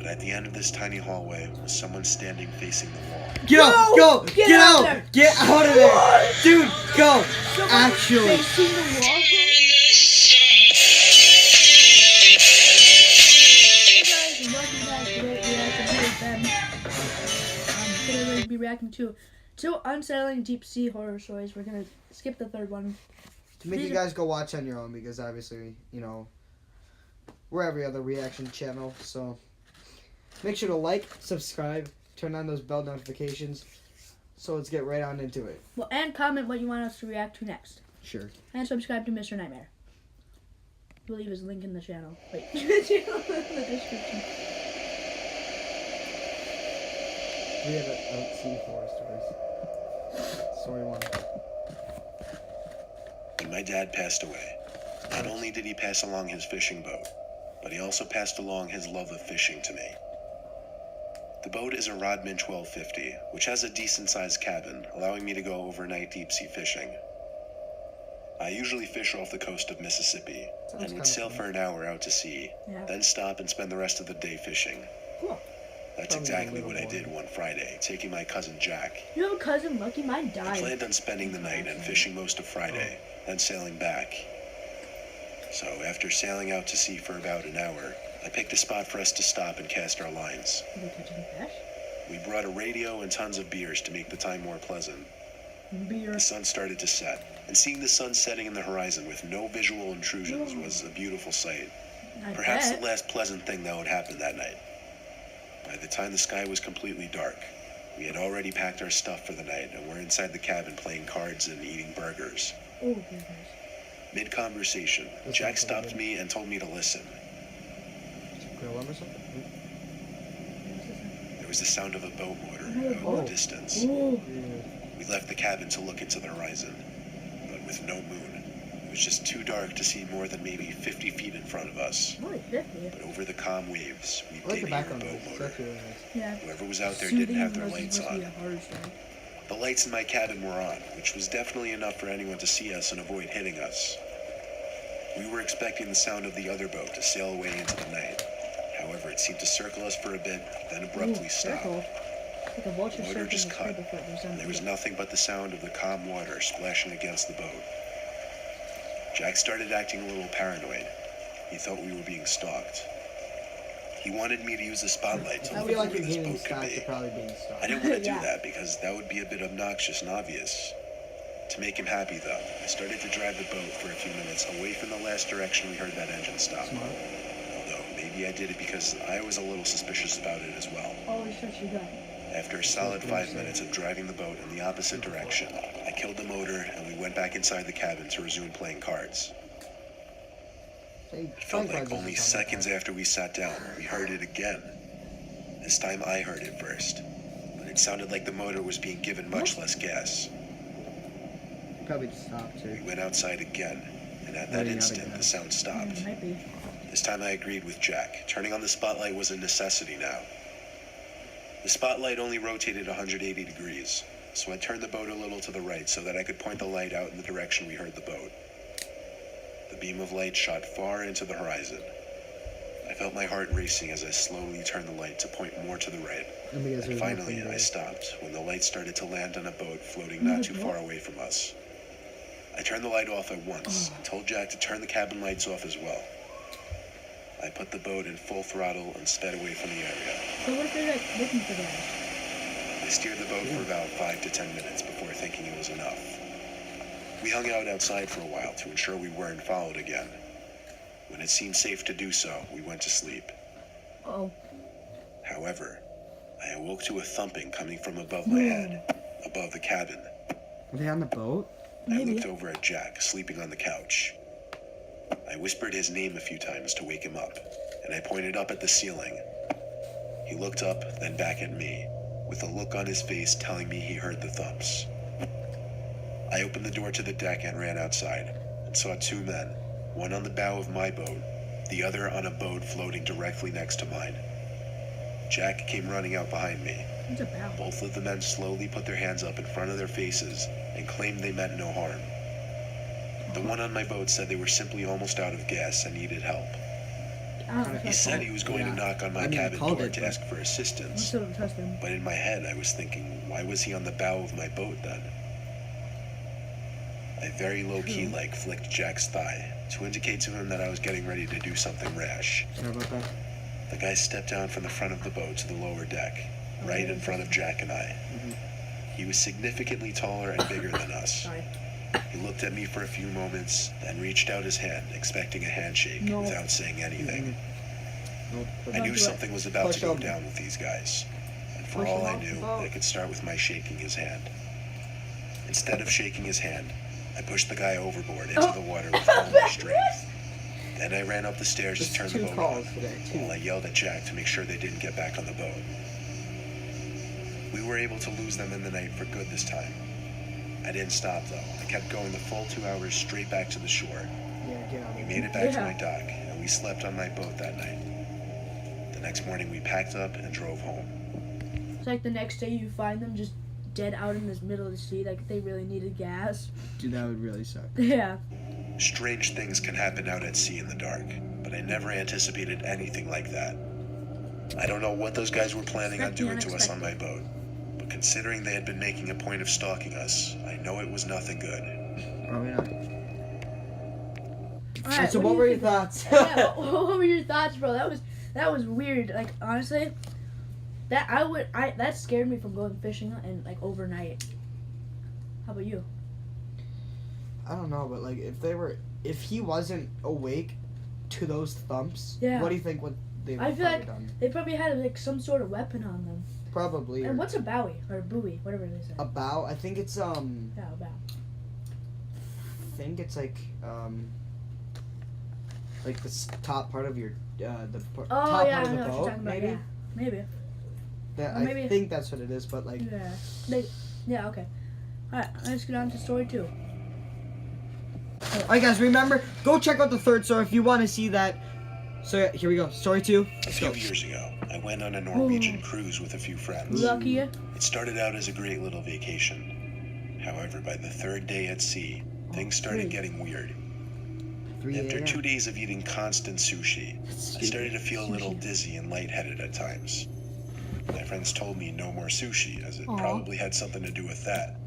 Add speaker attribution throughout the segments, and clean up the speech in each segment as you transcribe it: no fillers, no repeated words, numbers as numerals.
Speaker 1: at the end of this tiny hallway was someone standing facing the wall.
Speaker 2: Get out! Go! Get out! Get out of there! What? Dude, go!
Speaker 3: Someone
Speaker 2: Actually.
Speaker 3: facing the wall, bro? Hey guys, and welcome back to Late Reaction. Hey Ben. Today we're going to be reacting to two unsettling deep sea horror stories. We're going to skip the third one.
Speaker 2: To make you guys go watch on your own, because obviously, you know, we're every other reaction channel, so make sure to like, subscribe, turn on those bell notifications. So let's get right on into it.
Speaker 3: Well, and comment what you want us to react to next.
Speaker 2: Sure.
Speaker 3: And subscribe to Mr. Nightmare. I believe his link in the channel. Wait, the channel in the description.
Speaker 2: We have a sea horror stories. Story one.
Speaker 1: When my dad passed away, not only did he pass along his fishing boat, but he also passed along his love of fishing to me. The boat is a Rodman 1250, which has a decent-sized cabin, allowing me to go overnight deep-sea fishing. I usually fish off the coast of Mississippi, and would sail for an hour out to sea, then stop and spend the rest of the day fishing.
Speaker 3: Cool.
Speaker 1: That's exactly what I did one Friday, taking my cousin Jack.
Speaker 3: You have a cousin, Lucky? Mine
Speaker 1: I
Speaker 3: died.
Speaker 1: planned on spending the night and fishing most of Friday, then sailing back. So after sailing out to sea for about an hour, I picked a spot for us to stop and cast our lines.
Speaker 3: Did they catch any fish?
Speaker 1: We brought a radio and tons of beers to make the time more pleasant.
Speaker 3: Beer.
Speaker 1: The sun started to set, and seeing the sun setting in the horizon with no visual intrusions was a beautiful sight. Perhaps the last pleasant thing that would happen that night. By the time the sky was completely dark, we had already packed our stuff for the night and were inside the cabin playing cards and eating burgers.
Speaker 3: Oh, burgers.
Speaker 1: Mid-conversation, Jack stopped me and told me to listen.
Speaker 2: Grill them or something?
Speaker 1: There was the sound of a boat motor out in the distance.
Speaker 3: Ooh.
Speaker 1: We left the cabin to look into the horizon, but with no moon. It was just too dark to see more than maybe 50 feet in front of us.
Speaker 3: Only 50.
Speaker 1: But over the calm waves, we
Speaker 2: I like
Speaker 1: did
Speaker 2: the
Speaker 1: hear a
Speaker 2: background.
Speaker 1: boat
Speaker 2: It's
Speaker 1: motor.
Speaker 2: actually really nice.
Speaker 3: Yeah.
Speaker 1: Whoever was out there
Speaker 3: Soothing
Speaker 1: didn't have their
Speaker 3: was
Speaker 1: lights
Speaker 3: supposed to be
Speaker 1: on.
Speaker 3: a horror story.
Speaker 1: The lights in my cabin were on, which was definitely enough for anyone to see us and avoid hitting us. We were expecting the sound of the other boat to sail away into the night. However, it seemed to circle us for a bit, then abruptly stop.
Speaker 3: Like a vulture
Speaker 1: The motor
Speaker 3: circling
Speaker 1: just
Speaker 3: its
Speaker 1: cut,
Speaker 3: prey before it goes down
Speaker 1: and there
Speaker 3: the
Speaker 1: was
Speaker 3: hill.
Speaker 1: nothing but the sound of the calm water splashing against the boat. Jack started acting a little paranoid. He thought we were being stalked. He wanted me to use the spotlight to
Speaker 2: I
Speaker 1: look
Speaker 2: feel
Speaker 1: for
Speaker 2: like
Speaker 1: where
Speaker 2: you're
Speaker 1: this
Speaker 2: getting
Speaker 1: boat could
Speaker 2: stopped.
Speaker 1: be.
Speaker 2: You're probably being stopped.
Speaker 1: I didn't want to do
Speaker 3: Yeah.
Speaker 1: that because that would be a bit obnoxious and obvious. To make him happy, though, I started to drive the boat for a few minutes away from the last direction we heard that engine stop.
Speaker 2: Smart.
Speaker 1: Although, maybe I did it because I was a little suspicious about it as well.
Speaker 3: Always touch your gun.
Speaker 1: After a solid 5 minutes of driving the boat in the opposite direction, I killed the motor and we went back inside the cabin to resume playing cards. It felt like only seconds after we sat down, we heard it again. This time I heard it first, but it sounded like the motor was being given much less gas.
Speaker 2: Probably just stopped too.
Speaker 1: We went outside again, and at that instant, the sound stopped.
Speaker 3: It might be.
Speaker 1: This time I agreed with Jack. Turning on the spotlight was a necessity now. The spotlight only rotated 180 degrees, so I turned the boat a little to the right so that I could point the light out in the direction we heard the boat. The beam of light shot far into the horizon. I felt my heart racing as I slowly turned the light to point more to the right. And finally, I stopped when the light started to land on a boat floating not too far away from us. I turned the light off at once and told Jack to turn the cabin lights off as well. I put the boat in full throttle and sped away from the area.
Speaker 3: So what if they're like looking for guys?
Speaker 1: I steered the boat for about 5 to 10 minutes before thinking it was enough. We hung out outside for a while to ensure we weren't followed again. When it seemed safe to do so, we went to sleep.
Speaker 3: Oh.
Speaker 1: However, I awoke to a thumping coming from above my head, above the cabin.
Speaker 2: Were they on the boat?
Speaker 1: I looked over at Jack, sleeping on the couch. I whispered his name a few times to wake him up, and I pointed up at the ceiling. He looked up, then back at me, with a look on his face telling me he heard the thumps. I opened the door to the deck and ran outside, and saw two men, one on the bow of my boat, the other on a boat floating directly next to mine. Jack came running out behind me.
Speaker 3: What's it about?
Speaker 1: Both of the men slowly put their hands up in front of their faces and claimed they meant no harm. The one on my boat said they were simply almost out of gas and needed help. He said he was going to knock on my cabin door to ask for
Speaker 3: I
Speaker 1: assistance.
Speaker 3: still don't trust him.
Speaker 1: But in my head, I was thinking, why was he on the bow of my boat then? I very low-key flicked Jack's thigh to indicate to him that I was getting ready to do something rash.
Speaker 2: Sorry about that.
Speaker 1: The guy stepped down from the front of the boat to the lower deck, right in front of Jack and I. He was significantly taller and bigger than us.
Speaker 3: Sorry.
Speaker 1: He looked at me for a few moments, then reached out his hand, expecting a handshake without saying anything. I knew something was about to go down with these guys, and for all I knew, I could start with my shaking his hand. Instead of shaking his hand, I pushed the guy overboard into the water with all my strength. Then I ran up the stairs to turn the boat on, while I yelled at Jack to make sure they didn't get back on the boat. We were able to lose them in the night for good this time. I didn't stop though. I kept going the full 2 hours straight back to the shore. We made it back to my dock, and we slept on my boat that night. The next morning we packed up and drove home.
Speaker 3: It's like the next day you find them just dead out in this middle of the sea, like they really needed gas.
Speaker 2: Dude, that would really suck.
Speaker 3: Yeah.
Speaker 1: Strange things can happen out at sea in the dark, but I never anticipated anything like that. I don't know what those guys were planning on doing to us on my boat, but considering they had been making a point of stalking us, I know it was nothing good.
Speaker 2: Probably not.
Speaker 3: Alright,
Speaker 2: So what were your thoughts?
Speaker 3: Yeah, what were your thoughts, bro? That was weird. Like honestly, that scared me from going fishing and like overnight. How about you?
Speaker 2: I don't know, but like if he wasn't awake to those thumps,
Speaker 3: Yeah.
Speaker 2: what do you think they would
Speaker 3: I
Speaker 2: have
Speaker 3: feel like
Speaker 2: done?
Speaker 3: they probably had like some sort of weapon on them.
Speaker 2: Probably.
Speaker 3: And what's a bowie or a buoy, whatever it is?
Speaker 2: A bow? I think it's
Speaker 3: Yeah, a bow.
Speaker 2: I think it's like the top part of your top
Speaker 3: Oh yeah,
Speaker 2: part
Speaker 3: I
Speaker 2: of
Speaker 3: know
Speaker 2: the
Speaker 3: what you're
Speaker 2: boat,
Speaker 3: talking about.
Speaker 2: maybe.
Speaker 3: Yeah, maybe.
Speaker 2: That,
Speaker 3: Or maybe-
Speaker 2: I think that's what it is, but like
Speaker 3: Yeah. Yeah. Okay. All right. Let's get on to story 2.
Speaker 2: Alright guys, remember, go check out the third story if you want to see that. So yeah, here we go, story 2.
Speaker 1: A
Speaker 2: Let's
Speaker 1: few
Speaker 2: go.
Speaker 1: years ago, I went on a Norwegian cruise with a few friends.
Speaker 3: Lucky you.
Speaker 1: It started out as a great little vacation. However, by the third day at sea, things started getting weird.
Speaker 2: 3
Speaker 1: After
Speaker 2: a.m.
Speaker 1: 2 days of eating constant sushi, I started to feel a little dizzy and lightheaded at times. My friends told me no more sushi, as it probably had something to do with that.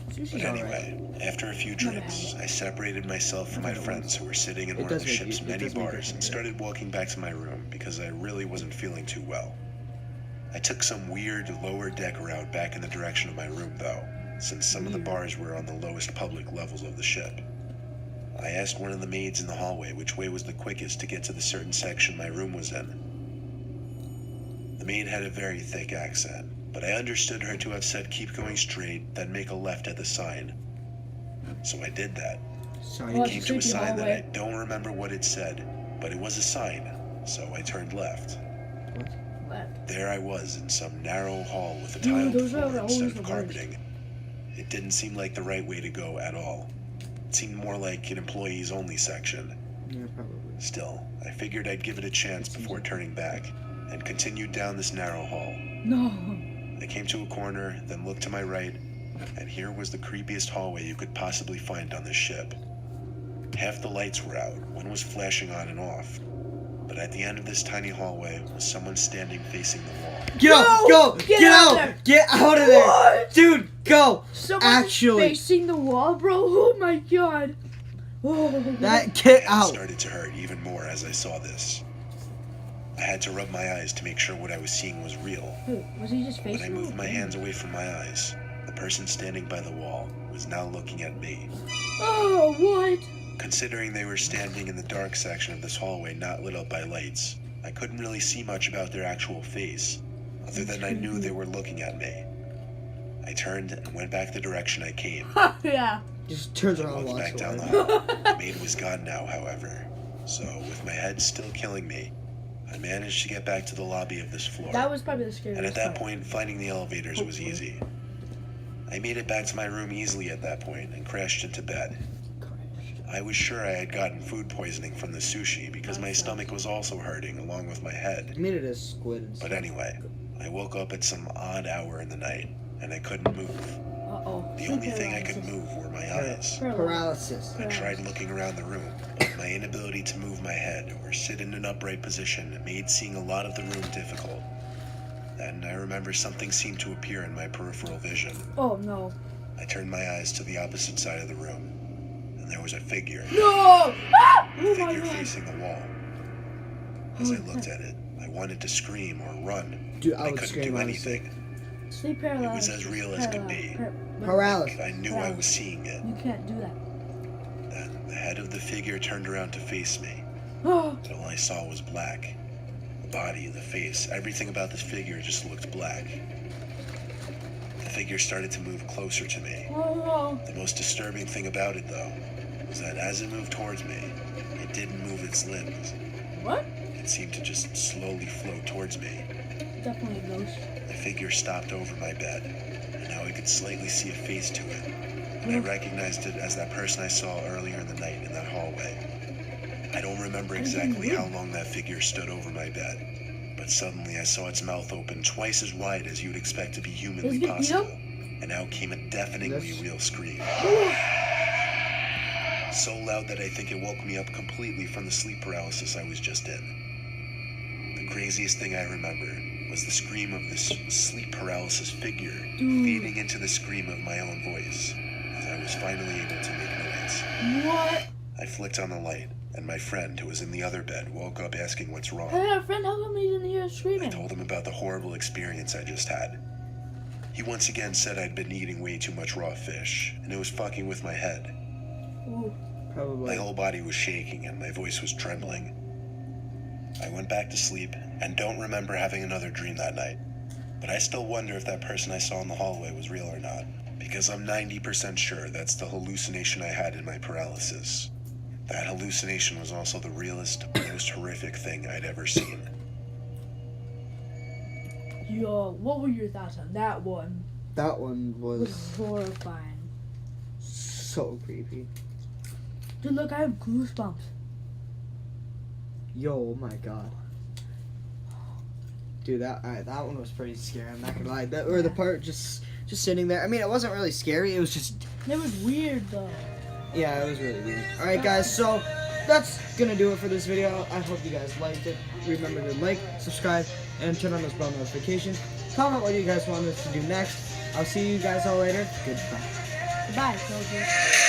Speaker 3: Sushi's
Speaker 1: But
Speaker 3: alright.
Speaker 1: anyway, after a few drinks, I separated myself from my friends who were sitting in
Speaker 2: It
Speaker 1: one of
Speaker 2: does
Speaker 1: the
Speaker 2: make
Speaker 1: ship's
Speaker 2: you- it
Speaker 1: many
Speaker 2: does make you
Speaker 1: bars and
Speaker 2: hungry.
Speaker 1: started walking back to my room because I really wasn't feeling too well. I took some weird lower deck route back in the direction of my room though, since some of the bars were on the lowest public levels of the ship. I asked one of the maids in the hallway which way was the quickest to get to the certain section my room was in. The maid had a very thick accent, but I understood her to have said keep going straight, then make a left at the sign. So I did that.
Speaker 2: Sorry.
Speaker 3: Oh,
Speaker 1: I came to a
Speaker 3: creepy
Speaker 1: sign that I
Speaker 3: hallway.
Speaker 1: don't remember what it said, but it was a sign, so I turned left.
Speaker 3: Left.
Speaker 1: There I was in some narrow hall with a
Speaker 3: Dude,
Speaker 1: tiled
Speaker 3: those are
Speaker 1: floor
Speaker 3: always
Speaker 1: instead
Speaker 3: the
Speaker 1: of
Speaker 3: worst.
Speaker 1: carpeting. It didn't seem like the right way to go at all. It seemed more like an employees only section.
Speaker 2: Yeah, probably.
Speaker 1: Still, I figured I'd give it a chance before turning back, and continued down this narrow hall.
Speaker 3: No.
Speaker 1: I came to a corner, then looked to my right, and here was the creepiest hallway you could possibly find on this ship. Half the lights were out, one was flashing on and off. But at the end of this tiny hallway was someone standing facing the wall.
Speaker 2: Get out! Go! Get
Speaker 3: out
Speaker 2: out!
Speaker 3: there!
Speaker 2: Get out of there!
Speaker 3: What?
Speaker 2: Dude, go!
Speaker 3: Someone's
Speaker 2: Actually,
Speaker 3: facing the wall, bro. Oh my god. Oh.
Speaker 2: that get
Speaker 1: It
Speaker 2: out!
Speaker 1: started to hurt even more as I saw this. I had to rub my eyes to make sure what I was seeing was real.
Speaker 3: Wait, was he just
Speaker 1: When I
Speaker 3: facing?
Speaker 1: moved my hands away from my eyes, the person standing by the wall was now looking at me.
Speaker 3: Oh, what?
Speaker 1: Considering they were standing in the dark section of this hallway not lit up by lights, I couldn't really see much about their actual face, other than I knew they were looking at me. I turned and went back the direction I came.
Speaker 3: Yeah.
Speaker 2: Just turns
Speaker 1: I
Speaker 2: around and
Speaker 1: walked
Speaker 2: walks
Speaker 1: back down the
Speaker 2: away.
Speaker 1: hall. The maid was gone now, however. So, with my head still killing me, I managed to get back to the lobby of this floor.
Speaker 3: That was probably the scariest
Speaker 1: And at that
Speaker 3: part.
Speaker 1: point, finding the elevators was easy. I made it back to my room easily at that point and crashed into bed. I was sure I had gotten food poisoning from the sushi because my stomach was also hurting along with my head.
Speaker 2: I made it as squid and
Speaker 1: But
Speaker 2: stuff.
Speaker 1: anyway, I woke up at some odd hour in the night and I couldn't move.
Speaker 3: Uh-oh.
Speaker 1: The only thing I could move were my eyes.
Speaker 2: Paralysis.
Speaker 1: I tried looking around the room, but My inability to move my head or sit in an upright position made seeing a lot of the room difficult. Then I remember something seemed to appear in my peripheral vision.
Speaker 3: Oh no.
Speaker 1: I turned my eyes to the opposite side of the room, and there was a figure.
Speaker 3: No! Ah!
Speaker 1: A
Speaker 3: Oh my
Speaker 1: figure
Speaker 3: god.
Speaker 1: facing the wall. As I looked at it, I wanted to scream or run.
Speaker 2: Dude,
Speaker 1: but
Speaker 2: I would
Speaker 1: couldn't
Speaker 2: scream,
Speaker 1: do
Speaker 2: honestly.
Speaker 1: anything.
Speaker 3: Sleep paralysis.
Speaker 1: It was as real as could be.
Speaker 2: Paralysis.
Speaker 1: I knew I was seeing it.
Speaker 3: You can't do that.
Speaker 1: Then the head of the figure turned around to face me.
Speaker 3: Oh.
Speaker 1: But all I saw was black. The body, the face, everything about this figure just looked black. The figure started to move closer to me.
Speaker 3: Oh.
Speaker 1: The most disturbing thing about it, though, was that as it moved towards me, it didn't move its limbs.
Speaker 3: What?
Speaker 1: It seemed to just slowly float towards me.
Speaker 3: Definitely a ghost.
Speaker 1: The figure stopped over my bed, and now I could slightly see a face to it. And I recognized it as that person I saw earlier in the night in that hallway. I don't remember exactly how long that figure stood over my bed, but suddenly I saw its mouth open twice as wide as you'd expect to be humanly
Speaker 3: Is it
Speaker 1: possible, and out came a deafeningly real scream. So loud that I think it woke me up completely from the sleep paralysis I was just in. The craziest thing I remember was the scream of this sleep paralysis figure feeding into the scream of my own voice as I was finally able to make noise.
Speaker 3: What?
Speaker 1: I flicked on the light, and my friend, who was in the other bed, woke up asking what's wrong.
Speaker 3: Hey, our friend, how come you didn't hear us
Speaker 1: I
Speaker 3: screaming?
Speaker 1: told him about the horrible experience I just had. He once again said I'd been eating way too much raw fish, and it was fucking with my head.
Speaker 3: Ooh.
Speaker 1: My
Speaker 2: Probably.
Speaker 1: whole body was shaking and my voice was trembling. I went back to sleep and don't remember having another dream that night. But I still wonder if that person I saw in the hallway was real or not, because I'm 90% sure that's the hallucination I had in my paralysis. That hallucination was also the realest, most horrific thing I'd ever seen.
Speaker 3: Yo, what were your thoughts on that one?
Speaker 2: That one
Speaker 3: It was
Speaker 2: was
Speaker 3: horrifying.
Speaker 2: so creepy.
Speaker 3: Dude, look, I have goosebumps.
Speaker 2: Yo, oh my god. Dude, that one was pretty scary. I'm not gonna lie. That or the part just sitting there. I mean, it wasn't really scary. It was just
Speaker 3: It was weird though.
Speaker 2: yeah, it was really weird. All right, guys. So that's gonna do it for this video. I hope you guys liked it. Remember to like, subscribe, and turn on those bell notifications. Comment what you guys want us to do next. I'll see you guys all later. Goodbye.
Speaker 3: Goodbye, soldiers.